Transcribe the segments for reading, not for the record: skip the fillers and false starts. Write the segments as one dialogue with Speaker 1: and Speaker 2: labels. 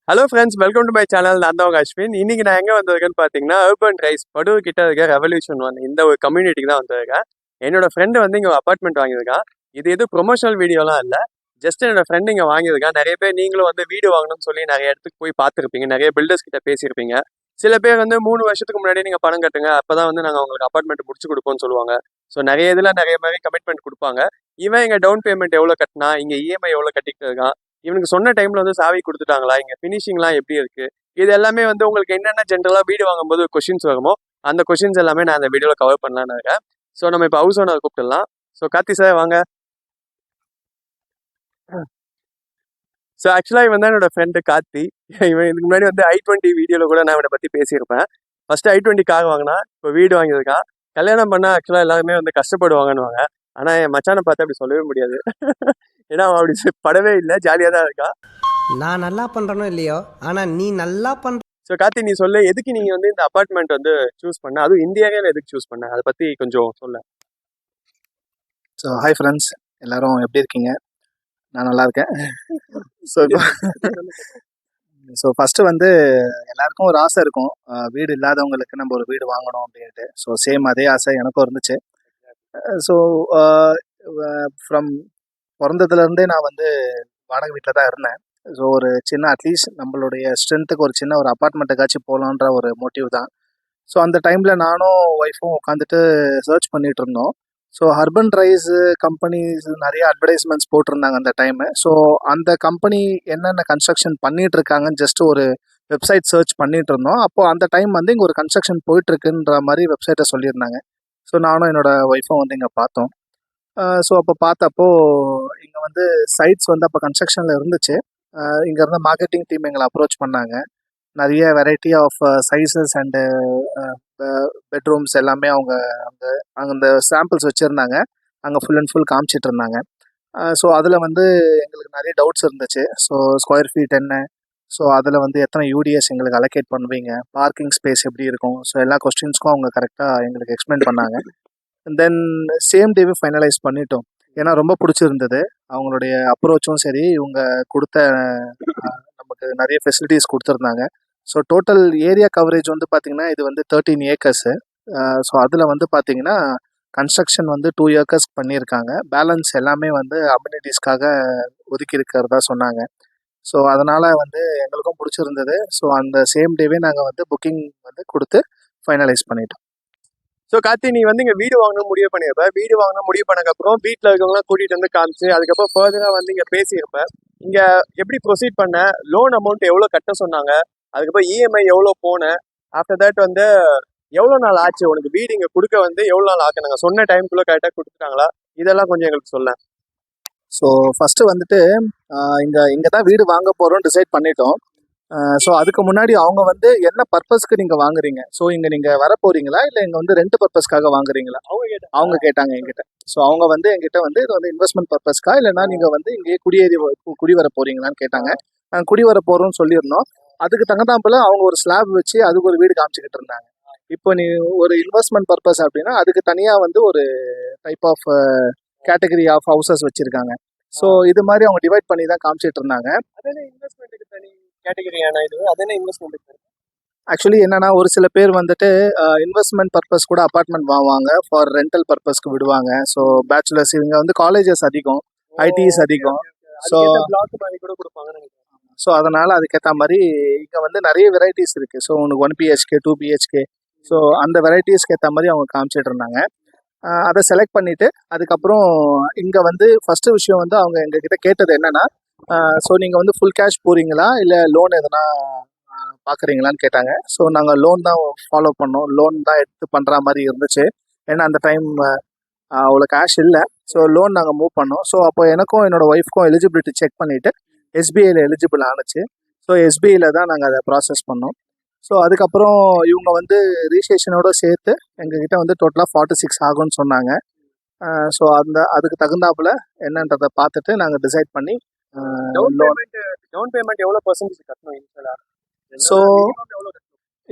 Speaker 1: Hello friends, welcome to my channel. நான் தான் உங்க அஸ்வின். இன்னைக்கு நான் எங்கே வந்திருக்கேன்னு பார்த்தீங்கன்னா, அர்பன் ரைஸ் படூர் கிட்ட இருக்க ரெவல்யூஷன் ஒன் இந்த ஒரு கம்யூனிட்டிக்கு தான் வந்திருக்கேன். என்னோட ஃப்ரெண்டு வந்து இங்கே அப்பார்ட்மெண்ட் வாங்கியிருக்கான். இது எதுவும் ப்ரொமோஷனல் வீடியோலாம் இல்லை, ஜஸ்ட் என்னோட ஃப்ரெண்டு இங்கே வாங்கியிருக்கான். நிறைய பேர் நீங்களும் வந்து வீடு வாங்கணும்னு சொல்லி நிறைய இடத்துக்கு போய் பார்த்துருப்பீங்க, நிறைய பில்டர்ஸ் கிட்ட பேசியிருப்பீங்க. சில பேர் வந்து 3 வருஷத்துக்கு முன்னாடி நீங்கள் பணம் கட்டுங்க, அப்போ தான் வந்து நாங்கள் உங்களுக்கு அப்பார்ட்மெண்ட் முடிச்சு கொடுப்போம்னு சொல்லுவாங்க. ஸோ நிறைய இதில் நிறைய மாதிரி கமிட்மெண்ட் கொடுப்பாங்க. இவன் இங்கே டவுன் பேமெண்ட் எவ்வளோ கட்டினா, இங்கே இஎம்ஐ எவ்வளோ கட்டிட்டு இருக்கான், இவனுக்கு சொன்ன டைம்ல வந்து சாவி கொடுத்துட்டாங்களா, இங்க ஃபினிஷிங்லாம் எப்படி இருக்கு, இது எல்லாமே வந்து உங்களுக்கு என்னென்ன ஜென்ரலா வீடு வாங்கும்போது கொஸ்டின்ஸ் வருமோ அந்த கொஸ்டின்ஸ் எல்லாமே நான் அந்த வீடியோல கவர் பண்ணலான்னு இருக்கேன். ஸோ நம்ம இப்போ ஹவுஸ் ஓனர் கூப்பிட்டுலாம். ஸோ கார்த்தி சார் வாங்க. ஸோ ஆக்சுவலாக இவன் தான் என்னோட ஃப்ரெண்டு கார்த்தி. இவன் இதுக்கு முன்னாடி வந்து i20 வீடியோவில் கூட நான் இவனை பற்றி பேசியிருப்பேன். ஃபர்ஸ்ட் i20 கார் வாங்கினா, இப்போ வீடு வாங்கியிருக்கான். கல்யாணம் பண்ணால் ஆக்சுவலாக எல்லாருமே வந்து கஷ்டப்படுவாங்கன்னு. ஆனால் என் மச்சானை பார்த்து அப்படி சொல்லவே முடியாது. ஏன்னா அவன் அப்படி படவே இல்லை, ஜாலியாக தான் இருக்கா.
Speaker 2: நான் நல்லா பண்றேனோ இல்லையோ, ஆனா நீ நல்லா பண்ற.
Speaker 1: ஸோ கார்த்தி, நீ சொல்லு, எதுக்கு நீங்கள் வந்து இந்த அப்பார்ட்மெண்ட் வந்து சூஸ் பண்ண, அதுவும் இந்தியாவில் எதுக்கு சூஸ் பண்ண, அதை பற்றி கொஞ்சம் சொல்ல.
Speaker 3: ஸோ ஹாய் ஃப்ரெண்ட்ஸ், எல்லாரும் எப்படி இருக்கீங்க? நான் நல்லா இருக்கேன். ஸோ இப்போ ஃபஸ்ட்டு வந்து எல்லாருக்கும் ஒரு ஆசை இருக்கும், வீடு இல்லாதவங்களுக்கு நம்ம ஒரு வீடு வாங்கணும் அப்படின்ட்டு. ஸோ சேம் அதே ஆசை எனக்கும் இருந்துச்சு. ஸோ ஃப்ரம் பிறந்ததுலேருந்தே நான் வந்து வாடகை வீட்டில் தான் இருந்தேன். ஸோ ஒரு சின்ன அட்லீஸ்ட் நம்மளுடைய ஸ்ட்ரென்த்துக்கு ஒரு சின்ன ஒரு அப்பார்ட்மெண்ட்டுக்காச்சும் போகலான்ற ஒரு மோட்டிவ் தான். ஸோ அந்த டைமில் நானும் ஒய்ஃபும் உட்காந்துட்டு சர்ச் பண்ணிகிட்டு இருந்தோம். ஸோ அர்பன் ரைஸ் கம்பெனிஸ் நிறைய அட்வர்டைஸ்மெண்ட்ஸ் போட்டிருந்தாங்க அந்த டைமு. ஸோ அந்த கம்பெனி என்னென்ன கன்ஸ்ட்ரக்ஷன் பண்ணிட்டு இருக்காங்கன்னு ஜஸ்ட் ஒரு வெப்சைட் சர்ச் பண்ணிட்டு இருந்தோம். அப்போது அந்த டைம் வந்து இங்கே ஒரு கன்ஸ்ட்ரக்ஷன் போயிட்டுருக்குன்ற மாதிரி வெப்சைட்டை சொல்லியிருந்தாங்க. ஸோ நானும் என்னோட ஒய்ஃபும் வந்து இங்கே பார்த்தோம். ஸோ அப்போ பார்த்தப்போ இங்கே வந்து சைட்ஸ் வந்து அப்போ கன்ஸ்ட்ரக்ஷனில் இருந்துச்சு. இங்கே இருந்த மார்க்கெட்டிங் டீம் எங்களை அப்ரோச் பண்ணாங்க. நிறைய variety of sizes and bedrooms எல்லாமே அவங்க அங்கே அந்த சாம்பிள்ஸ் வச்சுருந்தாங்க. அங்கே ஃபுல் அண்ட் ஃபுல் காமிச்சிட்டு இருந்தாங்க. ஸோ அதில் வந்து எங்களுக்கு நிறைய டவுட்ஸ் இருந்துச்சு. ஸோ ஸ்கொயர் ஃபீட் என்ன, ஸோ அதில் வந்து எத்தனை யூடிஎஸ் எங்களுக்கு அலோகேட் பண்ணுவீங்க, பார்க்கிங் ஸ்பேஸ் எப்படி இருக்கும், ஸோ எல்லா கொஸ்டின்ஸ்க்கும் அவங்க கரெக்டாக எங்களுக்கு எக்ஸ்பிளைன் பண்ணாங்க. தென் சேம் டேவே ஃபைனலைஸ் பண்ணிட்டோம். ஏன்னா ரொம்ப பிடிச்சிருந்தது அவங்களுடைய அப்ரோச்சும் சரி, இவங்க கொடுத்த நமக்கு நிறைய ஃபெசிலிட்டிஸ் கொடுத்துருந்தாங்க. ஸோ டோட்டல் ஏரியா கவரேஜ் வந்து பார்த்திங்கன்னா இது வந்து 13 ஏக்கர்ஸு. ஸோ அதில் வந்து பார்த்திங்கன்னா கன்ஸ்ட்ரக்ஷன் வந்து 2 ஏக்கர்ஸ் பண்ணியிருக்காங்க. பேலன்ஸ் எல்லாமே வந்து அம்யூனிட்டிஸ்க்காக ஒதுக்கி இருக்கிறதா சொன்னாங்க. ஸோ அதனால் வந்து எங்களுக்கும் பிடிச்சிருந்தது. ஸோ அந்த சேம் டேவே நாங்கள் வந்து புக்கிங் வந்து கொடுத்து ஃபைனலைஸ் பண்ணிட்டோம்.
Speaker 1: ஸோ கார்த்தி, நீ வந்து இங்கே வீடு வாங்கணும் முடிவு பண்ணியிருப்ப. வீடு வாங்கணும் முடிவு பண்ணக்கப்புறம் வீட்டில் இருக்கவங்களாம் கூட்டிகிட்டு வந்து காமிச்சு, அதுக்கப்புறம் ஃபர்தராக வந்து இங்கே பேசியிருப்ப. இங்கே எப்படி ப்ரொசீட் பண்ண, லோன் அமௌண்ட் எவ்வளோ கட்ட சொன்னாங்க, அதுக்கப்புறம் இஎம்ஐ எவ்வளோ போனேன், ஆஃப்டர் தேட் வந்து எவ்வளோ நாள் ஆச்சு உனக்கு வீடு இங்கே கொடுக்க, வந்து எவ்வளோ நாள் ஆக்குனாங்க, சொன்ன டைமுக்குள்ளே கரெக்டாக கொடுத்துட்டாங்களா, இதெல்லாம் கொஞ்சம் எங்களுக்கு சொல்ல.
Speaker 3: ஸோ ஃபஸ்ட்டு வந்துட்டு இங்கே தான் வீடு வாங்க போகிறோம் டிசைட் பண்ணிட்டோம். ஸோ அதுக்கு முன்னாடி அவங்க வந்து என்ன பர்பஸ்க்கு நீங்கள் வாங்குறீங்க, ஸோ இங்கே நீங்கள் வர போகிறீங்களா இல்லை இங்கே வந்து ரெண்ட் பர்பஸ்க்காக வாங்குறீங்களா அவங்க கேட்டாங்க என்கிட்ட. ஸோ அவங்க வந்து என்கிட்ட வந்து இது வந்து இன்வெஸ்ட்மெண்ட் பர்பஸ்க்கா இல்லைனா நீங்கள் வந்து இங்கேயே குடி வர போகிறீங்களான்னு கேட்டாங்க. நாங்கள் குடி வர போகிறோம்னு சொல்லியிருந்தோம். அதுக்கு தகுந்தாப்புல அவங்க ஒரு ஸ்லாப் வச்சு அதுக்கு ஒரு வீடு காமிச்சிக்கிட்டு இருந்தாங்க. இப்போ நீ ஒரு இன்வெஸ்ட்மெண்ட் பர்பஸ் அப்படின்னா அதுக்கு தனியாக வந்து ஒரு type of category of houses வச்சுருக்காங்க. ஸோ இது மாதிரி அவங்க டிவைட் பண்ணி தான் காமிச்சிட்டு இருந்தாங்க.
Speaker 1: இன்வெஸ்ட்மெண்ட்டுக்கு தனி கேட்டகரியான இது, அதே இன்வெஸ்ட்மெண்ட்.
Speaker 3: ஆக்சுவலி என்னன்னா, ஒரு சில பேர் வந்துட்டு இன்வெஸ்ட்மெண்ட் பர்பஸ் கூட அப்பார்ட்மெண்ட் வாங்குவாங்க, ஃபார் ரெண்டல் பர்பஸ்க்கு விடுவாங்க. ஸோ பேச்சுலர்ஸ் இவங்க வந்து காலேஜஸ் அதிகம், ஐடிஸ் அதிகம். ஸோ
Speaker 1: கூட கொடுப்பாங்க.
Speaker 3: ஸோ அதனால் அதுக்கேற்ற மாதிரி இங்கே வந்து நிறைய வெரைட்டிஸ் இருக்குது. ஸோ உனக்கு 1 BHK 2 BHK, ஸோ அந்த வெரைட்டிஸ்க்கு ஏற்ற மாதிரி அவங்க காமிச்சிட்டு இருந்தாங்க. அதை செலக்ட் பண்ணிவிட்டு அதுக்கப்புறம் இங்கே வந்து ஃபஸ்ட்டு விஷயம் வந்து அவங்க எங்ககிட்ட கேட்டது என்னென்னா, ஸோ நீங்கள் வந்து ஃபுல் கேஷ் போகிறீங்களா இல்லை லோன் எதனா பார்க்குறீங்களான்னு கேட்டாங்க. ஸோ நாங்கள் லோன் தான் ஃபாலோ பண்ணோம், லோன் தான் எடுத்து பண்ணுற மாதிரி இருந்துச்சு. ஏன்னா அந்த டைம் அவ்வளோ கேஷ் இல்லை. ஸோ லோன் நாங்கள் மூவ் பண்ணோம். ஸோ அப்போ எனக்கும் என்னோடய ஒய்ஃப்க்கும் எலிஜிபிலிட்டி செக் பண்ணிவிட்டு எஸ்பிஐயில் எலிஜிபிள் ஆணுச்சு. ஸோ எஸ்பிஐயில் தான் நாங்கள் அதை ப்ராசஸ் பண்ணோம். ஸோ அதுக்கப்புறம் இவங்க வந்து ரிஜிஸ்ட்ரேஷனோடு சேர்த்து எங்ககிட்ட வந்து டோட்டலாக 46 ஆகும்னு சொன்னாங்க. ஸோ அதுக்கு தகுந்தாப்புல என்னன்றதை பார்த்துட்டு நாங்கள் டிசைட் பண்ணி
Speaker 1: டவுன் பேமெண்ட் எவ்வளோ பர்சன்டேஜ் கட்டணும்?
Speaker 3: ஸோ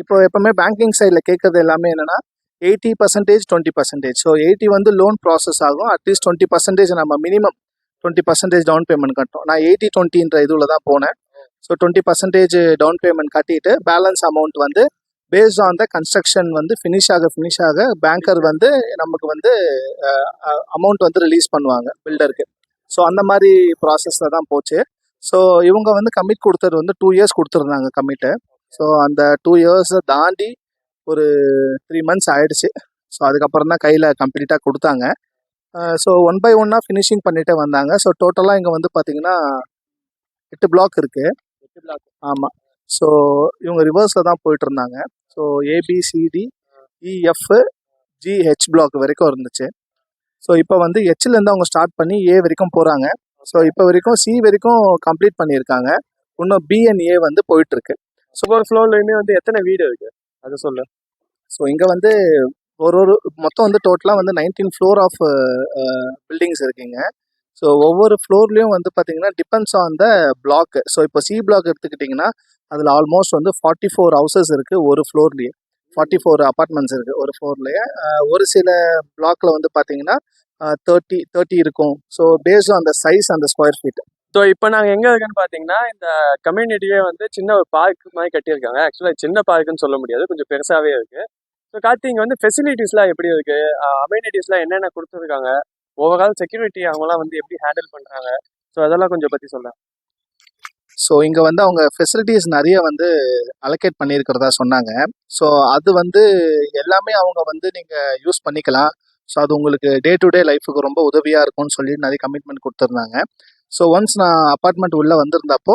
Speaker 3: இப்போ எப்பவுமே பேங்கிங் சைடில் கேட்கறது எல்லாமே என்னென்னா 80% 20%. ஸோ 80 வந்து லோன் ப்ராசஸ் ஆகும், அட்லீஸ்ட் 20% நம்ம மினிமம் 20% டவுன் பேமெண்ட் கட்டணும். நான் 80-20ன்ற இதில் தான் போனேன். ஸோ 20% டவுன் பேமெண்ட் கட்டிட்டு பேலன்ஸ் அமௌண்ட் வந்து பேஸ்ட் ஆன் த கன்ஸ்ட்ரக்ஷன் வந்து ஃபினிஷ் ஆக பேங்கர் வந்து நமக்கு வந்து அமௌண்ட் வந்து ரிலீஸ் பண்ணுவாங்க பில்டருக்கு. ஸோ அந்த மாதிரி ப்ராசஸில் தான் போச்சு. ஸோ இவங்க வந்து கமிட் கொடுத்தது வந்து 2 இயர்ஸ் கொடுத்துருந்தாங்க கமிட்டு. ஸோ அந்த 2 இயர்ஸை தாண்டி ஒரு 3 மந்த்ஸ் ஆயிடுச்சு. ஸோ அதுக்கப்புறம் தான் கையில் கம்ப்ளீட்டாக கொடுத்தாங்க. ஸோ 1 பை 1 ஃபினிஷிங் பண்ணிகிட்டே வந்தாங்க. ஸோ டோட்டலாக இங்கே வந்து பார்த்தீங்கன்னா 8 பிளாக் இருக்குது. ஆமாம். ஸோ இவங்க ரிவர்ஸில் தான் போயிட்டு இருந்தாங்க. So ABCD EF GH block வரைக்கும் இருந்துச்சு. ஸோ இப்போ வந்து ஹெச்லேருந்து அவங்க ஸ்டார்ட் பண்ணி ஏ வரைக்கும் போகிறாங்க. ஸோ இப்போ வரைக்கும் சி வரைக்கும் கம்ப்ளீட் பண்ணியிருக்காங்க. இன்னும் பி அண்ட் ஏ வந்து போயிட்டுருக்கு.
Speaker 1: ஒவ்வொரு ஃப்ளோர்லையுமே வந்து எத்தனை வீடு இருக்கு அது சொல்லு.
Speaker 3: ஸோ இங்கே வந்து ஒரு மொத்தம் வந்து டோட்டலாக வந்து 19 ஃப்ளோர் ஆஃப் பில்டிங்ஸ் இருக்குங்க. ஸோ ஒவ்வொரு ஃப்ளோர்லேயும் வந்து பார்த்தீங்கன்னா depends on the block. So இப்போ சி பிளாக் எடுத்துக்கிட்டிங்கன்னா அதில் ஆல்மோஸ்ட் வந்து 44 ஹவுசஸ் இருக்குது ஒரு ஃப்ளோர்லேயே. 44 அப்பார்ட்மெண்ட்ஸ் இருக்குது ஒரு ஃப்ளோர்லேயே. ஒரு சில பிளாக்ல வந்து பார்த்தீங்கன்னா 30 இருக்கும். So based on the size அந்த ஸ்கொயர் ஃபீட்.
Speaker 1: ஸோ இப்போ நாங்கள் எங்கே இருக்குன்னு பார்த்தீங்கன்னா இந்த கம்யூனிட்டியே வந்து சின்ன ஒரு பார்க் மாதிரி கட்டியிருக்காங்க. ஆக்சுவலாக சின்ன பார்க்குன்னு சொல்ல முடியாது, கொஞ்சம் பெருசாகவே இருக்குது. ஸோ கார்த்தி இங்கே வந்து ஃபெசிலிட்டிஸ்லாம் எப்படி இருக்குது, அமெனிட்டிஸ்லாம் என்னென்ன கொடுத்துருக்காங்க, ஓவரால் செக்யூரிட்டி அவங்களாம் வந்து எப்படி ஹேண்டில் பண்ணுறாங்க, ஸோ அதெல்லாம் கொஞ்சம் பற்றி சொல்கிறேன்.
Speaker 3: ஸோ இங்கே வந்து அவங்க ஃபெசிலிட்டிஸ் நிறைய வந்து அலோகேட் பண்ணியிருக்கிறதா சொன்னாங்க. ஸோ அது வந்து எல்லாமே அவங்க வந்து நீங்கள் யூஸ் பண்ணிக்கலாம். ஸோ அது உங்களுக்கு டே டு டே லைஃபுக்கு ரொம்ப உதவியாக இருக்கும்னு சொல்லி நிறைய கமிட்மெண்ட் கொடுத்துருந்தாங்க. ஸோ ஒன்ஸ் நான் அப்பார்ட்மெண்ட் உள்ளே வந்திருந்தப்போ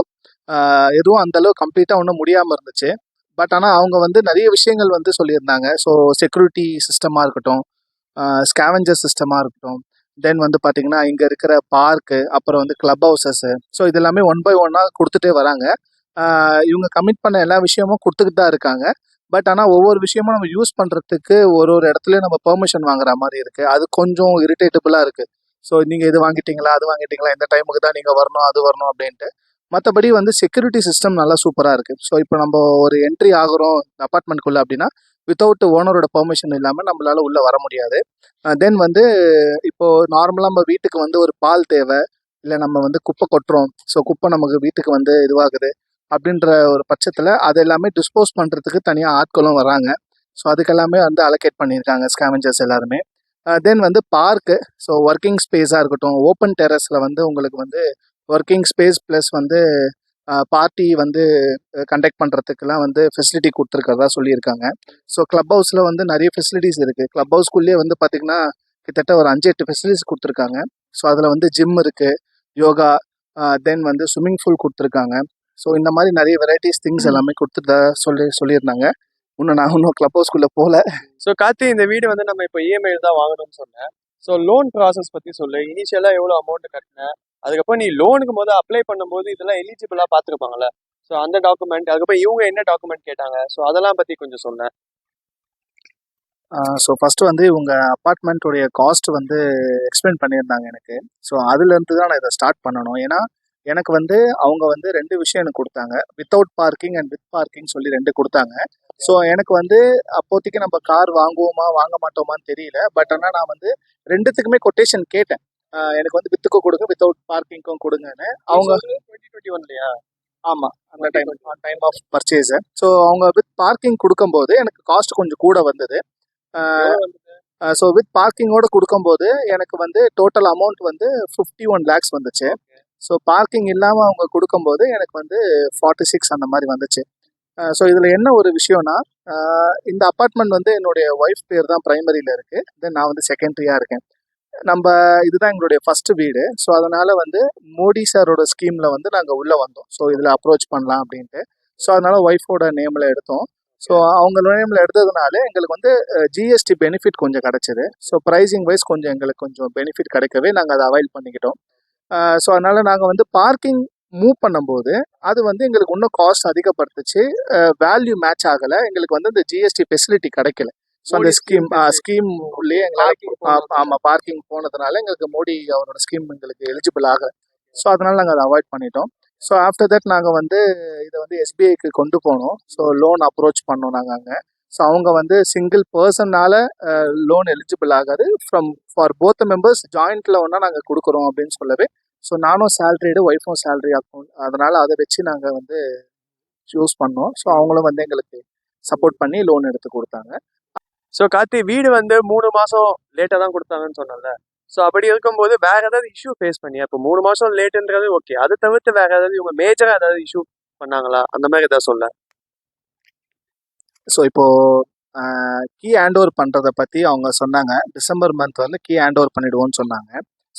Speaker 3: எதுவும் அந்தளவு கம்ப்ளீட்டாக ஒன்றும் முடியாமல் இருந்துச்சு. பட் ஆனால் அவங்க வந்து நிறைய விஷயங்கள் வந்து சொல்லியிருந்தாங்க. ஸோ செக்யூரிட்டி சிஸ்டமாக இருக்கட்டும், ஸ்கேவெஞ்சர் சிஸ்டமாக இருக்கட்டும், தென் வந்து பார்த்தீங்கன்னா இங்கே இருக்கிற பார்க்கு, அப்புறம் வந்து கிளப் ஹவுசஸ்ஸு, ஸோ இது எல்லாமே 1 பை 1 கொடுத்துட்டே வராங்க. இவங்க கமிட் பண்ண எல்லா விஷயமும் கொடுத்துக்கிட்டு தான் இருக்காங்க. பட் ஆனால் ஒவ்வொரு விஷயமும் நம்ம யூஸ் பண்ணுறதுக்கு ஒரு இடத்துலையும் நம்ம பெர்மிஷன் வாங்குற மாதிரி இருக்குது. அது கொஞ்சம் இரிட்டேட்டபுளாக இருக்குது. ஸோ நீங்கள் இது வாங்கிட்டீங்களா, அது வாங்கிட்டீங்களா, இந்த டைமுக்கு தான் நீங்கள் வரணும், அது வரணும் அப்படின்ட்டு. மற்றபடி வந்து செக்யூரிட்டி சிஸ்டம் நல்லா சூப்பராக இருக்குது. ஸோ இப்போ நம்ம ஒரு என்ட்ரி ஆகுறோம் அப்பார்ட்மெண்ட்குள்ளே அப்படின்னா வித்தவுட் ஓனரோட பெர்மிஷன் இல்லாமல் நம்மளால உள்ளே வர முடியாது. தென் வந்து இப்போது நார்மலாக நம்ம வீட்டுக்கு வந்து ஒரு பால் தேவை, இல்லை நம்ம வந்து குப்பை கொட்டுறோம், ஸோ குப்பை நமக்கு வீட்டுக்கு வந்து இதுவாகுது அப்படின்ற ஒரு பட்சத்தில் அது எல்லாமே டிஸ்போஸ் பண்ணுறதுக்கு தனியாக ஆட்களும் வராங்க. ஸோ அதுக்கெல்லாமே வந்து அலோகேட் பண்ணியிருக்காங்க ஸ்கேவெஞ்சர்ஸ் எல்லாருமே. தென் வந்து பார்க்கு, ஸோ ஒர்க்கிங் ஸ்பேஸாக இருக்கட்டும், ஓப்பன் டெரஸில் வந்து உங்களுக்கு வந்து ஒர்க்கிங் ஸ்பேஸ் ப்ளஸ் வந்து பார்ட்டி வந்து கண்டக்ட் பண்ணுறதுக்கெல்லாம் வந்து ஃபெசிலிட்டி கொடுத்துருக்கிறதா சொல்லியிருக்காங்க. ஸோ கிளப் ஹவுஸில் வந்து நிறைய ஃபெசிலிட்டிஸ் இருக்குது. கிளப் ஹவுஸ்க்குள்ளேயே வந்து பார்த்திங்கன்னா கிட்டத்தட்ட ஒரு 5-8 ஃபெசிலிட்டிஸ் கொடுத்துருக்காங்க. ஸோ அதில் வந்து ஜிம் இருக்குது, யோகா, தென் வந்து ஸ்விம்மிங் பூல் கொடுத்துருக்காங்க. ஸோ இந்த மாதிரி நிறைய வெரைட்டிஸ் திங்ஸ் எல்லாமே கொடுத்துட்டா சொல்லியிருந்தாங்க. இன்னும் கிளப் ஹவுஸ்க்குள்ளே போகல.
Speaker 1: ஸோ கார்த்தி இந்த வீடு வந்து நம்ம இப்போ இஎம்ஐ தான் வாங்கணும்னு சொன்னேன். ஸோ லோன் ப்ராசஸ் பற்றி சொல்லு. இனிஷியலாக எவ்வளோ அமௌண்ட் கட்டினேன், அதுக்கப்புறம் நீ லோனுக்கு போது அப்ளை பண்ணும்போது இதெல்லாம் எலிஜிபிளாக பார்த்துருப்பாங்கல்ல, ஸோ அந்த டாக்குமெண்ட், அதுக்கப்புறம் இவங்க என்ன டாக்குமெண்ட் கேட்டாங்க, ஸோ அதெல்லாம் பற்றி கொஞ்சம் சொன்னேன்.
Speaker 3: ஸோ ஃபஸ்ட்டு வந்து இவங்க அப்பார்ட்மெண்ட்டோடைய காஸ்ட் வந்து எக்ஸ்பிளைன் பண்ணியிருந்தாங்க எனக்கு. ஸோ அதுலேருந்து தான் நான் இதை ஸ்டார்ட் பண்ணணும். ஏன்னா எனக்கு வந்து அவங்க வந்து 2 விஷயம் எனக்கு கொடுத்தாங்க. Without parking and with parking சொல்லி 2 கொடுத்தாங்க. ஸோ எனக்கு வந்து அப்போதைக்கு நம்ம கார் வாங்குவோமா வாங்க மாட்டோமான்னு தெரியல. பட் ஆனால் நான் வந்து 2த்துக்குமே கொட்டேஷன் கேட்டேன். எனக்கு வந்து வித்துக்கும் கொடுங்க, வித்தவுட் பார்க்கிங்க்கும் கொடுங்கன்னு. அவங்க
Speaker 1: 2021
Speaker 3: ஆமாம், அந்த டைம் ஆஃப் பர்ச்சேஸு. ஸோ அவங்க வித் பார்க்கிங் கொடுக்கும்போது எனக்கு காஸ்ட் கொஞ்சம் கூட வந்தது. ஸோ வித் பார்க்கிங்கோடு கொடுக்கும்போது எனக்கு வந்து டோட்டல் அமௌண்ட் வந்து 51 லேக்ஸ் வந்துச்சு. ஸோ பார்க்கிங் இல்லாமல் அவங்க கொடுக்கும்போது எனக்கு வந்து 46 அந்த மாதிரி வந்துச்சு. ஸோ இதில் என்ன ஒரு விஷயம்னா, இந்த அப்பார்ட்மெண்ட் வந்து என்னுடைய ஒய்ஃப் பேர் தான் ப்ரைமரியில் இருக்குது. தென் நான் வந்து செகண்டரியாக இருக்கேன். இதுதான் எங்களுடைய ஃபஸ்ட்டு வீடு. ஸோ அதனால் வந்து மோடி சாரோட ஸ்கீமில் வந்து நாங்கள் உள்ளே வந்தோம். ஸோ இதில் அப்ரோச் பண்ணலாம் அப்படின்ட்டு. ஸோ அதனால் ஒய்ஃபோட நேமில் எடுத்தோம். ஸோ அவங்க நேமில் எடுத்ததுனால எங்களுக்கு வந்து ஜிஎஸ்டி பெனிஃபிட் கொஞ்சம் கிடச்சிது. ஸோ ப்ரைஸிங் வைஸ் கொஞ்சம் எங்களுக்கு கொஞ்சம் பெனிஃபிட் கிடைக்கவே நாங்கள் அதை அவாய்ட் பண்ணிக்கிட்டோம். ஸோ அதனால் நாங்கள் வந்து பார்க்கிங் மூவ் பண்ணும்போது அது வந்து எங்களுக்கு இன்னும் காஸ்ட் அதிகப்படுத்துச்சு. வேல்யூ மேட்ச் ஆகலை. எங்களுக்கு வந்து இந்த ஜிஎஸ்டி ஃபெசிலிட்டி கிடைக்கல. ஸோ அந்த ஸ்கீம் உள்ளே எங்களால் ஆமாம் பார்க்கிங் போனதுனால எங்களுக்கு மோடி அவரோட ஸ்கீம் எங்களுக்கு எலிஜிபிள் ஆகலை. ஸோ அதனால் நாங்கள் அதை அவாய்ட் பண்ணிட்டோம். ஸோ ஆஃப்டர் தட் நாங்கள் வந்து இதை வந்து எஸ்பிஐக்கு கொண்டு போனோம். ஸோ லோன் அப்ரோச் பண்ணோம் நாங்கள் அங்கே. ஸோ அவங்க வந்து சிங்கிள் பர்சனால் லோன் எலிஜிபிள் ஆகாது, ஃபார் போத் மெம்பர்ஸ் ஜாயிண்ட் லோனாக நாங்கள் கொடுக்குறோம் அப்படின்னு சொல்லவே ஸோ நானும் சேலரிடு, ஒய்ஃபும் சேலரி அக்கௌண்ட், அதனால் அதை வச்சு நாங்கள் வந்து யூஸ் பண்ணோம். ஸோ அவங்களும் வந்து எங்களுக்கு சப்போர்ட் பண்ணி லோன் எடுத்து கொடுத்தாங்க.
Speaker 1: ஸோ கார்த்தி, வீடு வந்து 3 மாசம் லேட்டா தான் கொடுத்தாங்கன்னு சொன்னல. ஸோ அப்படி இருக்கும்போது வேற ஏதாவது இஷ்யூ ஃபேஸ் பண்ணியா? இப்போ 3 மாசம் லேட்டுன்றது ஓகே, அதை தவிர்த்து வேற ஏதாவது இவங்க மேஜரா ஏதாவது இஷ்யூ பண்ணாங்களா? அந்த மாதிரி ஏதாவது சொல்ல.
Speaker 3: ஸோ இப்போ கீ ஹேண்ட் ஓவர் பண்ணுறதை பற்றி அவங்க சொன்னாங்க. டிசம்பர் மந்த் வந்து கீ ஹேண்ட் ஓவர் பண்ணிடுவோன்னு சொன்னாங்க.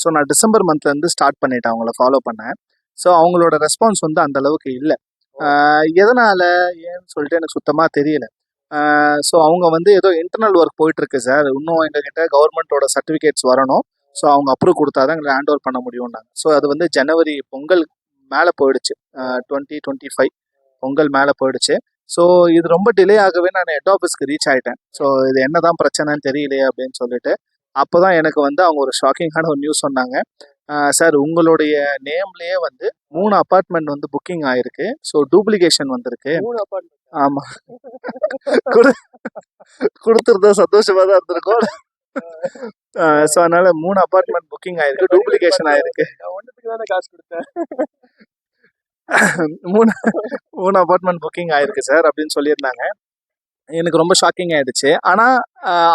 Speaker 3: ஸோ நான் டிசம்பர் மந்த்லேருந்து ஸ்டார்ட் பண்ணிட்டேன், அவங்கள ஃபாலோ பண்ணேன். ஸோ அவங்களோட ரெஸ்பான்ஸ் வந்து அந்த அளவுக்கு இல்லை. எதனால் ஏன்னு சொல்லிட்டு எனக்கு சுத்தமாக தெரியல. ஸோ அவங்க வந்து ஏதோ இன்டர்னல் ஒர்க் போயிட்டுருக்கு சார், இன்னும் எங்ககிட்ட கவர்மெண்ட்டோட சர்டிஃபிகேட்ஸ் வரணும், ஸோ அவங்க அப்ரூவ் கொடுத்தா தான் எங்களை ஹேண்ட் ஓவர் பண்ண முடியும்னாங்க. ஸோ அது வந்து ஜனவரி பொங்கல் மேலே போயிடுச்சு, 2025 பொங்கல் மேலே போயிடுச்சு. ஸோ இது ரொம்ப டிலே ஆகவே நான் ஹெட் ஆஃபீஸ்க்கு ரீச் ஆகிட்டேன். ஸோ இது என்ன தான் பிரச்சனைன்னு தெரியலையே அப்படின்னு சொல்லிட்டு. அப்போ தான் எனக்கு வந்து அவங்க ஒரு ஷாக்கிங்கான ஒரு நியூஸ் சொன்னாங்க. சார், உங்களுடைய நேம்லேயே வந்து 3 அப்பார்ட்மெண்ட் வந்து புக்கிங் ஆயிருக்கு, ஸோ டூப்ளிகேஷன் வந்திருக்கு.
Speaker 1: 3 அப்பார்ட்மெண்ட்.
Speaker 3: ஆமாம், கொடுத்துருந்தா சந்தோஷமாக தான் இருந்திருக்கும். ஸோ அதனால 3 அப்பார்ட்மெண்ட் புக்கிங் ஆயிருக்கு, டூப்ளிகேஷன் ஆயிருக்கு.
Speaker 1: நான் ஒன்றுத்துக்கு தானே காசு கொடுத்தேன்.
Speaker 3: 3 அப்பார்ட்மெண்ட் புக்கிங் ஆயிருக்கு சார் அப்படின்னு சொல்லியிருந்தாங்க. எனக்கு ரொம்ப ஷாக்கிங் ஆயிடுச்சு. ஆனால்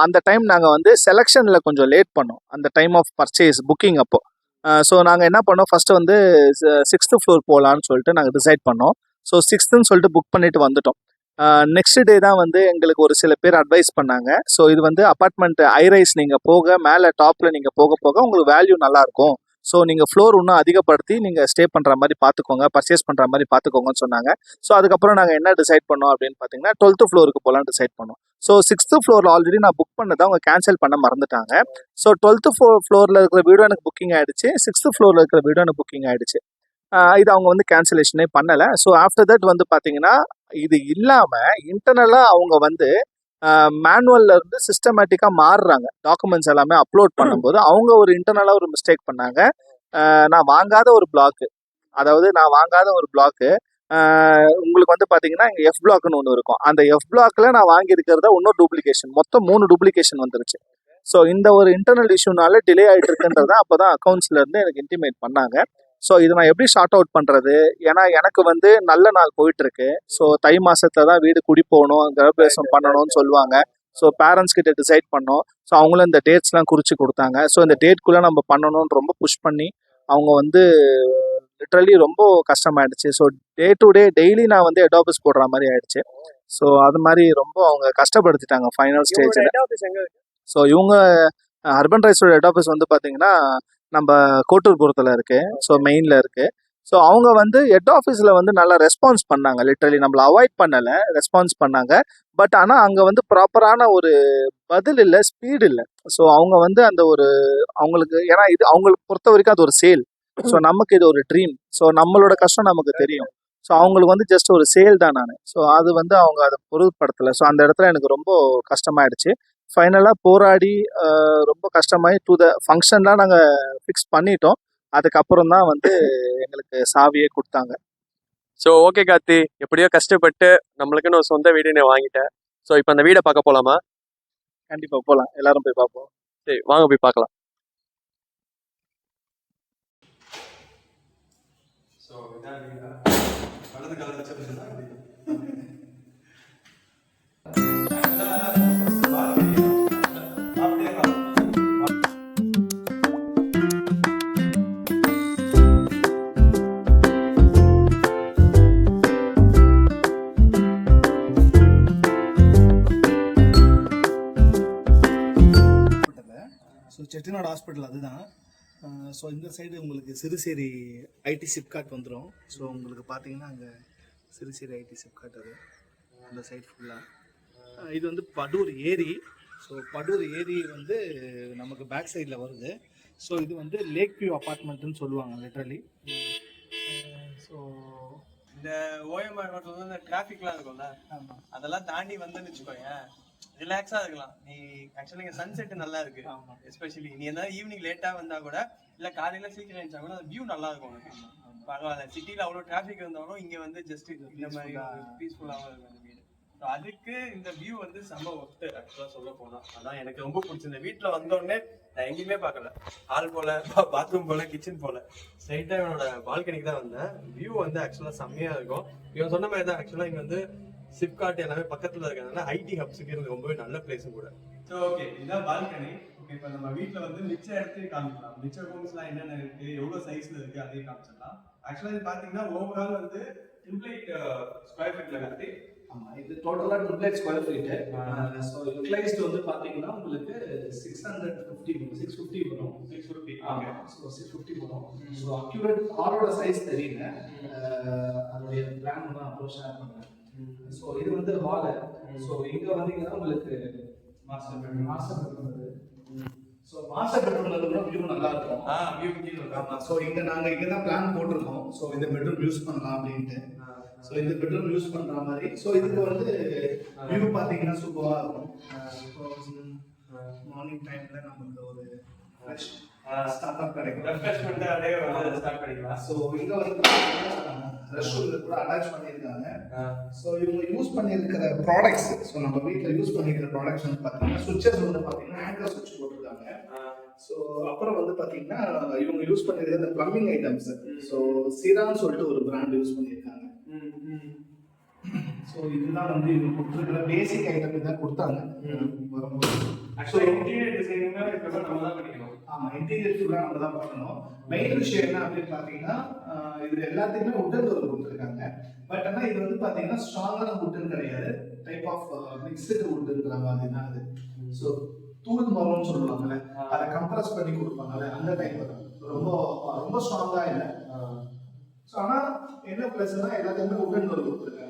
Speaker 3: அந்த டைம் நாங்கள் வந்து செலெக்ஷனில் கொஞ்சம் லேட் பண்ணோம், அந்த டைம் ஆஃப் பர்ச்சேஸ் புக்கிங் அப்போ. ஸோ நாங்கள் என்ன பண்ணோம், ஃபஸ்ட்டு வந்து 6th ஃப்ளோர் போகலான்னு சொல்லிட்டு நாங்கள் டிசைட் பண்ணோம். ஸோ 6th சொல்லிட்டு புக் பண்ணிட்டு வந்துட்டோம். நெக்ஸ்ட் டே தான் வந்து எங்களுக்கு ஒரு சில பேர் அட்வைஸ் பண்ணாங்க. ஸோ இது வந்து அப்பார்ட்மெண்ட் ஐரைஸ், நீங்கள் போக மேலே டாப்பில் நீங்கள் போக போக உங்களுக்கு வேல்யூ நல்லாயிருக்கும், ஸோ நீங்கள் ஃப்ளோர் இன்னும் அதிகப்படுத்தி நீங்கள் ஸ்டே பண்ணுற மாதிரி பார்த்துக்கோங்க, பர்ச்சேஸ் பண்ணுற மாதிரி பார்த்துக்கோங்கன்னு சொன்னாங்க. ஸோ அதுக்கப்புறம் நாங்கள் என்ன டிசைட் பண்ணோம் அப்படின்னு பார்த்தீங்கன்னா 12th ஃப்ளோருக்கு போகலான்னு டிசைட் பண்ணோம். ஸோ 6th ஃப்ளோரில் ஆல்ரெடி நான் புக் பண்ணதை அவங்க கேன்சல் பண்ண மறந்துட்டாங்க. ஸோ 12th ஃப்ளோரில் இருக்கிற வீடும் எனக்கு புக்கிங் ஆகிடுச்சு, 6th ஃப்ளோரில் இருக்கிற வீடும் எனக்கு புக்கிங் ஆகிடுச்சு. இது அவங்க வந்து கேன்சலேஷனே பண்ணலை. ஸோ ஆஃப்டர் தட் வந்து பார்த்தீங்கன்னா இது இல்லாமல் இன்டர்னலாக அவங்க வந்து மேனுவல்ல இருந்து சிஸ்டமேட்டிக்காக மாறுறாங்க. டாக்குமெண்ட்ஸ் எல்லாமே அப்லோட் பண்ணும்போது அவங்க ஒரு இன்டர்னலாக ஒரு மிஸ்டேக் பண்ணாங்க. நான் வாங்காத ஒரு பிளாக்கு, உங்களுக்கு வந்து பார்த்தீங்கன்னா இங்கே எஃப் பிளாக்னு ஒன்று இருக்கும், அந்த எஃப் பிளாக்ல நான் வாங்கியிருக்கிறத இன்னும் டூப்ளிகேஷன், மொத்தம் 3 டூப்ளிகேஷன் வந்துருச்சு. ஸோ இந்த ஒரு இன்டர்னல் இஷ்யூனால டிலே ஆகிட்டு இருக்குன்றத அப்போ தான் அக்கௌண்ட்ஸ்லேருந்து எனக்கு இன்டிமேட் பண்ணாங்க. ஸோ இதை நான் எப்படி ஷார்ட் அவுட் பண்ணுறது, ஏன்னா எனக்கு வந்து நல்ல நாள் போயிட்டுருக்கு. ஸோ தை மாதத்தில் தான் வீடு குடி போகணும், கிரகப்பிரவேசம் பண்ணணும்னு சொல்லுவாங்க. ஸோ பேரண்ட்ஸ் கிட்ட டிசைட் பண்ணோம். ஸோ அவங்களும் இந்த டேட்ஸ்லாம் குறித்து கொடுத்தாங்க. ஸோ இந்த டேட்குள்ளே நம்ம பண்ணணும்னு ரொம்ப புஷ் பண்ணி அவங்க வந்து லிட்ரலி ரொம்ப கஷ்டமாயிடுச்சு. So day to day daily நான் வந்து ஹெட் ஆஃபீஸ் போடுற மாதிரி ஆயிடுச்சு. ஸோ அது மாதிரி ரொம்ப அவங்க கஷ்டப்படுத்திட்டாங்க ஃபைனல் ஸ்டேஜில். ஸோ இவங்க அர்பன் ரைஸோட ஹெட் ஆஃபீஸ் வந்து பார்த்தீங்கன்னா நம்ம கோட்டூர்புரத்தில் இருக்குது, ஸோ மெயினில் இருக்குது. ஸோ அவங்க வந்து ஹெட் ஆஃபீஸில் வந்து நல்லா ரெஸ்பான்ஸ் பண்ணாங்க, லிட்ரலி நம்மளை அவாய்ட் பண்ணலை, ரெஸ்பான்ஸ் பண்ணாங்க. பட் ஆனால் அங்கே வந்து ப்ராப்பரான ஒரு பதில் இல்லை, ஸ்பீடு இல்லை. ஸோ அவங்க வந்து அந்த ஒரு அவங்களுக்கு, ஏன்னா இது அவங்களுக்கு பொறுத்த வரைக்கும் அது ஒரு சேல், ஸோ நமக்கு இது ஒரு ட்ரீம், ஸோ நம்மளோட கஷ்டம் நமக்கு தெரியும். ஸோ அவங்களுக்கு வந்து ஜஸ்ட் ஒரு சேல் தான் நான். ஸோ அது வந்து அவங்க அதை பொருட்படுத்தலை. ஸோ அந்த இடத்துல எனக்கு ரொம்ப கஷ்டமாயிடுச்சு. ஃபைனலாக போராடி ரொம்ப கஷ்டமாயி டு த ஃபங்க்ஷன்லாம் நாங்கள் ஃபிக்ஸ் பண்ணிட்டோம். அதுக்கப்புறம் தான் வந்து எங்களுக்கு சாவியே கொடுத்தாங்க.
Speaker 1: ஸோ ஓகே கார்த்தி, எப்படியோ கஷ்டப்பட்டு நம்மளுக்குன்னு ஒரு சொந்த வீடு நான் வாங்கிட்டேன். ஸோ இப்போ அந்த வீடை பார்க்க போகலாமா?
Speaker 3: கண்டிப்பாக போகலாம், எல்லாரும் போய் பார்ப்போம்.
Speaker 1: சரி, வாங்க போய் பார்க்கலாம்.
Speaker 3: ஸோ செட்டிநாடு ஹாஸ்பிட்டல் அதுதான். ஸோ இந்த சைடு உங்களுக்கு சிறுசேரி ஐடி சிப்காட் வந்துடும். ஸோ உங்களுக்கு பார்த்தீங்கன்னா அங்கே சிறுசேரி ஐடி சிப்காட் அது அந்த சைடு ஃபுல்லாக. இது வந்து படூர் ஏரி. ஸோ படூர் ஏரி வந்து நமக்கு பேக் சைடில் வருது. ஸோ இது வந்து லேக் வியூ அப்பார்ட்மெண்ட்டுன்னு சொல்லுவாங்க லிட்ரலி. ஸோ
Speaker 1: இந்த ஓஎம்ஆர் ரோட்ல வந்து இந்த டிராஃபிக்லாம் இருக்கும்ல, அதெல்லாம் தாண்டி வந்துன்னு வச்சுக்கோங்க, ரிலாக்ஸா இருக்கலாம். நீ ஆக்சுவலி இங்க சன்செட் நல்லா இருக்கு. எஸ்பெஷலி நீ என்ன ஈவினிங் லேட்டா வந்தா கூட இல்ல காலையில சீக்கிரம் எழுந்தா கூட அந்த வியூ நல்லா இருக்கும் உனக்கு. பரவாயில்ல, சிட்டில அவ்வளவு டிராஃபிக் இருந்தாலும் இங்க வந்து ஜஸ்ட் இந்த மாதிரி பீஸ்ஃபுல்லாவும் இருக்கும் அந்த வீடு. அதுக்கு இந்த வியூ வந்து செம்ம ஒர்த்து ஆக்சுவலா சொல்ல போனா. அதான் எனக்கு ரொம்ப பிடிச்சிருந்த. வீட்டுல வந்தோடனே நான் எங்கேயுமே பார்க்கல, ஹால் போல, பாத்ரூம் போல, கிச்சன் போல, ஸ்ட்ரைட்டா என்னோட பால்கனிக்கு தான் வந்தேன். வியூ வந்து ஆக்சுவலா செம்மையா இருக்கும். இவன் சொன்ன மாதிரி தான் ஆக்சுவலா இங்க வந்து சிப்காட் எல்லாமே பக்கத்துல இருக்கிறதுனால ஐடி ஹப்ஸுக்கு இது ரொம்பவே நல்ல பிளேஸும் கூட. ஸோ ஓகே, இதான் பால்கனி. ஓகே, இப்போ நம்ம வீட்டில் வந்து மிச்ச இடத்தையும் காமிக்கலாம். மிச்ச ரூம்ஸ்லாம் என்னென்ன இருக்கு, எவ்வளோ சைஸ்ல இருக்கு அதையும் காமிச்சிடலாம். ஆக்சுவலாக இது பார்த்தீங்கன்னா ஓவரால் வந்து 8 ஸ்கொயர் ஃபீட்ல கட்டி.
Speaker 3: ஆமா, இது டோட்டலா 2 ஸ்கொயர் ஃபீட். ஸோ யூட்டிலைஸ்ட் வந்து பாத்தீங்கன்னா உங்களுக்கு 650 வரும்.
Speaker 1: 650.
Speaker 3: ஆமா, ஸோ 650 வரும். ஸோ அக்யூரேட் ஹாலோட சைஸ் தெரியல, அதோடைய பிளான் தான் அப்புறம் ஷேர் பண்றேன். ஸோ இது வந்து ஹால். ஸோ இங்க வந்தீங்கன்னா உங்களுக்கு மாஸ்டர் பெட்ரூம். ஸோ மாஸ்டர் பெட்ரூம்ல இருந்து வியூ நல்லா இருக்கும்.
Speaker 1: வியூ கீழ
Speaker 3: ஆமா, ஸோ நாங்க இங்க தான் பிளான் போட்டிருக்கோம். ஸோ இந்த பெட்ரூம் யூஸ் பண்ணலாம் அப்படின்ட்டு. ஸோ இந்த பெட்ரூம் யூஸ் பண்ற மாதிரி. ஸோ இதுக்கு வந்து வியூ பாத்தீங்கன்னா சூப்பரா இருக்கும். மார்னிங் டைம்ல நமக்கு ஒரு ஃப்ரெஷ் ஸ்டார்ட் கிடைக்கும்.
Speaker 1: ரெஃப்ரெஷ்மென்ட் அப்படியே வந்து ஸ்டார்ட் பண்ணிக்கலாம்.
Speaker 3: ஸோ இங்க வந்து ரெஸ்ட் ரூம் கூட அட்டாச் பண்ணியிருக்காங்க. ஸோ இவங்க யூஸ் பண்ணியிருக்கிற ப்ராடக்ட்ஸ், ஸோ நம்ம வீட்டில் யூஸ் பண்ணியிருக்கிற ப்ராடக்ட்ஸ் வந்து பார்த்தீங்கன்னா சுவிட்சஸ் வந்து பார்த்தீங்கன்னா ஆங்கர் சுவிட்ச் போட்டிருக்காங்க. ஸோ அப்புறம் வந்து பார்த்தீங்கன்னா இவங்க யூஸ் பண்ணியிருக்கிற இந்த ப்ளம்பிங் ஐட்டம்ஸ், ஸோ சீரான்னு சொல்லிட்டு ஒரு பிராண்ட் யூஸ் பண்ணியிருக்காங்க. ஸோ இதுதான் வந்து இவங்க கொடுத்துருக்கிற பேசிக் ஐட்டம் இதான் கொடுத்தாங்க வரும்போது.
Speaker 1: ஆக்சுவலா இன்டீரியர் டிசைனிங்கா இப்போ நம்ம தான் பண்ணிக்கணும்.
Speaker 3: ஆமா, இன்டீரியர் ஃபுல்லாக நம்ம தான் பண்ணணும். மெயின் விஷயம் என்ன அப்படின்னு பார்த்தீங்கன்னா இது எல்லாத்தையுமே உட்டன் டோர் கொடுத்துருக்காங்க. பட் ஆனால் இது வந்து பார்த்தீங்கன்னா ஸ்ட்ராங்கான உட்டன் கிடையாது, டைப் ஆஃப் மிக்ஸ்டு உட்ன்ற மாதிரி தான் அது. ஸோ தூள் மரம்னு சொல்லுவாங்கல்ல, அதை கம்ப்ரஸ் பண்ணி கொடுப்பாங்கல்ல, அந்த டைப் தான். ரொம்ப ரொம்ப ஸ்ட்ராங்கா இல்லை. ஸோ ஆனால் என்ன ப்ளஸ்னா எல்லாத்தையுமே உட்டன் டோர் கொடுத்துருக்காங்க.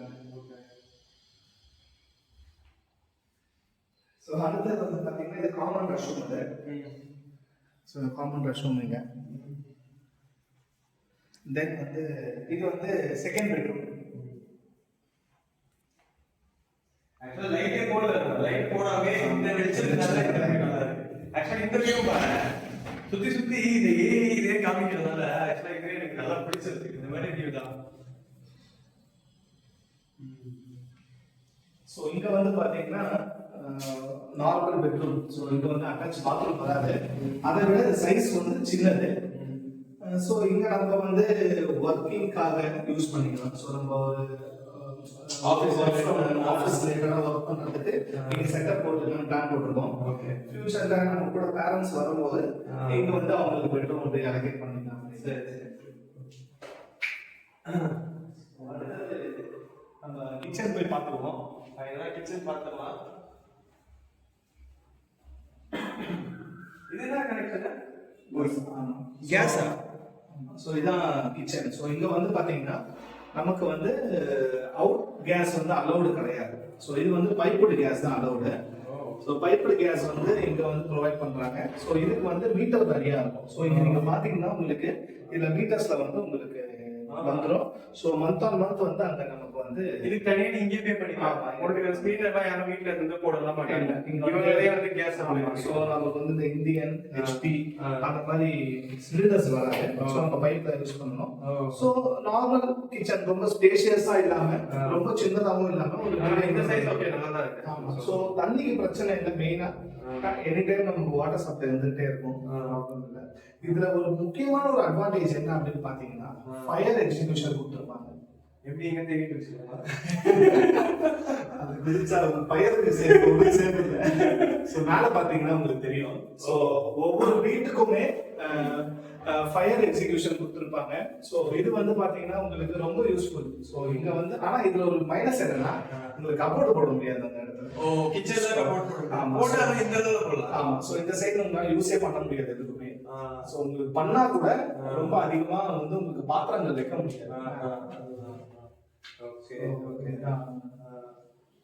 Speaker 3: ஸோ அடுத்தது வந்து பார்த்தீங்கன்னா இது common rest room. So common rest room இங்க. தென் வந்து இது வந்து செகண்ட் பெட்ரூம்.
Speaker 1: ஆக்சுவலா லைட்டே போடல, லைட் போடாமே இந்த வெளிச்சத்துனால ஆக்சுவலா இந்த வியூ பாருங்க, சுத்தி சுத்தி இந்த ஏரி இதே காமிக்கிறதுனால ஆக்சுவலா இது எனக்கு நல்லா பிடிச்சிருக்கு. இந்த மாதிரி வியூ தான்.
Speaker 3: ஸோ இங்க வந்து பாத்தீங்கன்னா நார்மல் பெட்ரூம். ஸோ இங்க வந்து அட்டாச் பாத்ரூம் வராது, அதை விட சைஸ் வந்து சின்னது. ஸோ இங்க நம்ம வந்து ஒர்க்கிங்காக யூஸ் பண்ணிக்கலாம். ஸோ நம்ம ஆஃபீஸ் ரிலேட்டடாக ஒர்க் பண்றதுக்கு இங்க செட்டப் போட்டுக்கலாம், பிளான் போட்டிருக்கோம். ஃபியூச்சர்ல நம்ம கூட பேரண்ட்ஸ் வரும்போது இங்க வந்து அவங்களுக்கு பெட்ரூம் வந்து அலோகேட் பண்ணிக்கலாம்.
Speaker 1: சரி
Speaker 3: நம்ம கிச்சன் போய் பார்த்துருவோம்.
Speaker 1: இதெல்லாம் கிச்சன் பார்த்துக்கலாம். இது என்ன கனெக்ஷன்?
Speaker 3: கேஸா? ஸோ இதான் கிச்சன். ஸோ இங்க வந்து பாத்தீங்கன்னா நமக்கு வந்து அவுட் கேஸ் வந்து அலௌடு கிடையாது. ஸோ இது வந்து பைப்புடு கேஸ் தான் அலௌடு. ஸோ பைப்புடு கேஸ் வந்து இங்க வந்து ப்ரொவைட் பண்றாங்க. ஸோ இதுக்கு வந்து மீட்டர் நிறையா இருக்கும். ஸோ இங்க நீங்க பாத்தீங்கன்னா உங்களுக்கு இதுல மீட்டர்ஸ்ல வந்து உங்களுக்கு வந்துடும். ஸோ மந்த் ஆன் மந்த் வந்து அங்க நமக்கு வந்து
Speaker 1: இதுக்கு தனியா நீங்க பே பண்ணிக்கலாம். உங்களுக்கு ஸ்பீட் எல்லாம் யாரும் வீட்ல இருந்து போடலாம் மாட்டாங்க. இவங்களே வந்து கேஸ் ஆகும்.
Speaker 3: ஸோ நமக்கு வந்து இந்த இந்தியன் ஹெச்பி அந்த மாதிரி சிலிண்டர்ஸ் வராது. ஸோ நம்ம பைப்ல யூஸ் பண்ணணும். ஸோ நார்மல் கிச்சன் ரொம்ப ஸ்பேஷியஸா இல்லாம ரொம்ப சின்னதாகவும் இல்லாம ஒரு
Speaker 1: இந்த சைஸ் ஓகே நல்லா தான் இருக்கு.
Speaker 3: ஆமா. ஸோ தண்ணிக்கு பிரச்சனை இல்லை. மெயினா எனி டைம் நமக்கு வாட்டர் சப்ளை இருந்துகிட்டே இருக்கும். இதுல ஒரு முக்கியமான ஒரு அட்வான்டேஜ் என்ன அப்படின்னு பாத்தீங்கன்னா ஃபயர் எக்ஸிகியூஷன் கொடுத்துருப்பாங்க.
Speaker 1: எப்படி எங்க தேடிட்டு வச்சிருக்காங்க?
Speaker 3: அது பிரிச்சா ஃபயருக்கு சேர்ந்து இல்லை. ஸோ மேல பாத்தீங்கன்னா உங்களுக்கு தெரியும். ஸோ ஒவ்வொரு வீட்டுக்குமே ஃபயர் எக்ஸிகியூஷன் கொடுத்துருப்பாங்க. ஸோ இது வந்து பாத்தீங்கன்னா உங்களுக்கு ரொம்ப யூஸ்ஃபுல். ஸோ இங்க வந்து ஆனா இதுல ஒரு மைனஸ் என்னன்னா உங்களுக்கு கபோர்டு போட முடியாது அந்த இடத்துல.
Speaker 1: கிச்சன்ல கபோர்ட் போடலாம். போட்டா இந்த இடத்துல போடலாம்.
Speaker 3: ஆமா. ஸோ இந்த சைடு உங்களால யூஸே பண்ண முடியாது எதுக்குமே. ஸோ உங்களுக்கு பண்ணா கூட ரொம்ப அதிகமா வந்து உங்களுக்கு பாத்திரங்கள் வைக்க முடியாது.
Speaker 1: Okay okay.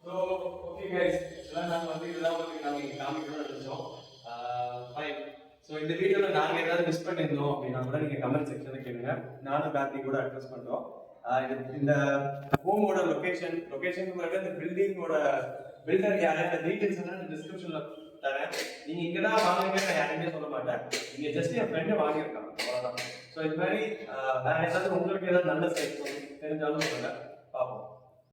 Speaker 1: So okay guys, இதெல்லாம் நாங்கள் வந்து இதெல்லாம் உங்களுக்கு நாங்கள் காமிக்கணும்னு நினைச்சோம். ஃபைன். ஸோ இந்த வீடியோவில் நாங்கள் ஏதாவது மிஸ் பண்ணியிருந்தோம் அப்படின்னா கூட நீங்கள் கமெண்ட் செக்ஷனில் கேளுங்க. நானும் கார்த்தி கூட அட்ரஸ் பண்ணுறோம். இந்த ஹோமோட லொகேஷன் இந்த பில்டிங்கோட பில்டர் யாரு, அந்த டீடைல்ஸ் எல்லாம் டிஸ்கிரிப்ஷனில் தரேன். நீங்கள் இங்கே தான் வாங்குங்க, நான் யாருமே சொல்ல மாட்டேன். இங்கே ஜஸ்ட் என் ஃப்ரெண்டு வாங்கியிருக்காங்க, அவ்வளோதான். ஸோ இது மாதிரி வேறு ஏதாவது உங்களுக்கு ஏதாவது நல்ல சைட் தெரிஞ்சாலும் சொல்லுங்கள், பார்ப்போம்.